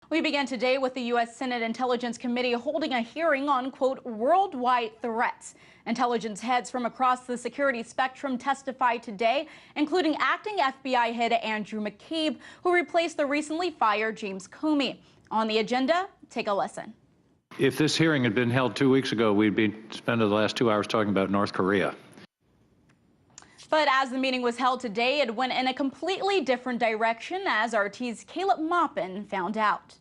We began today with the U.S. Senate Intelligence Committee holding a hearing on, quote, worldwide threats. Intelligence heads from across the security spectrum testified today, including acting FBI head Andrew McCabe, who replaced the recently fired James Comey. On the agenda, take a listen. If this hearing had been held 2 weeks ago, we'd be spending the last 2 hours talking about North Korea. But as the meeting was held today, it went in a completely different direction, as RT's Caleb Maupin found out.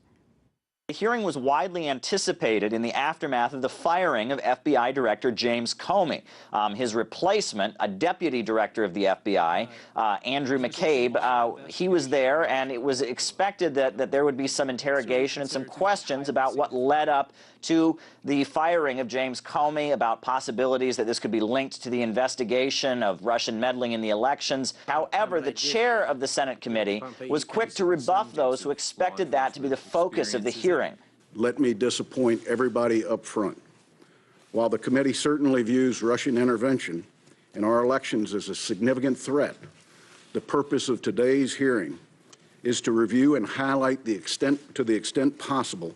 The hearing was widely anticipated in the aftermath of the firing of FBI Director James Comey. His replacement, a deputy director of the FBI, Andrew McCabe, he was there, and it was expected that there would be some interrogation and some questions about what led up to the firing of James Comey, about possibilities that this could be linked to the investigation of Russian meddling in the elections. However, the chair of the Senate committee was quick to rebuff those who expected that to be the focus of the hearing. Let me disappoint everybody up front. While the committee certainly views Russian intervention in our elections as a significant threat, the purpose of today's hearing is to review and highlight to the extent possible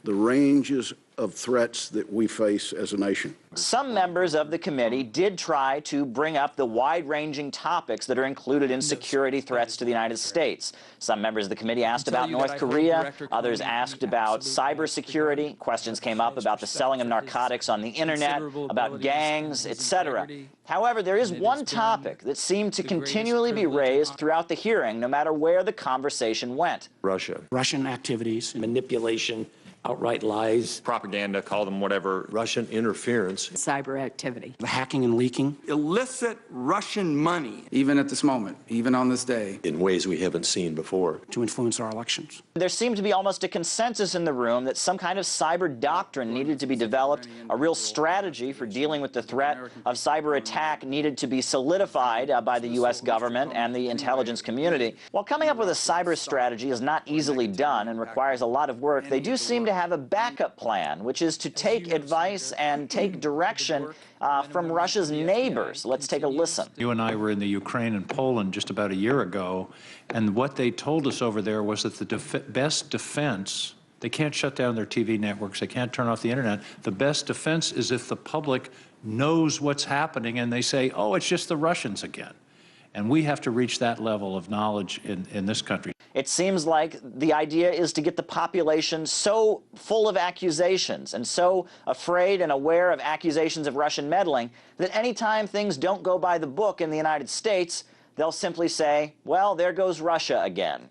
the ranges of threats that we face as a nation. Some members of the committee did try to bring up the wide-ranging topics that are included in security threats to the United States. Some members of the committee asked about North Korea, others asked about cybersecurity, questions came up about the selling of narcotics on the internet, about gangs, etc. However, there is one topic that seemed to continually be raised throughout the hearing, no matter where the conversation went. Russian activities, manipulation, outright lies, propaganda, call them whatever, Russian interference, cyber activity, the hacking and leaking, illicit Russian money, even at this moment, even on this day, in ways we haven't seen before, to influence our elections. There seemed to be almost a consensus in the room that some kind of cyber doctrine needed to be developed, a real strategy for dealing with the threat of cyber attack needed to be solidified by the U.S. government and the intelligence community. While coming up with a cyber strategy is not easily done and requires a lot of work, they do seem to have a backup plan, which is to take advice and take direction from Russia's neighbors. Let's take a listen. You and I were in the Ukraine and Poland just about a year ago, and what they told us over there was that the best defense, they can't shut down their TV networks, they can't turn off the internet. The best defense is if the public knows what's happening and they say, oh, it's just the Russians again. And we have to reach that level of knowledge in this country. It seems like the idea is to get the population so full of accusations and so afraid and aware of accusations of Russian meddling that anytime things don't go by the book in the United States, they'll simply say, well, there goes Russia again.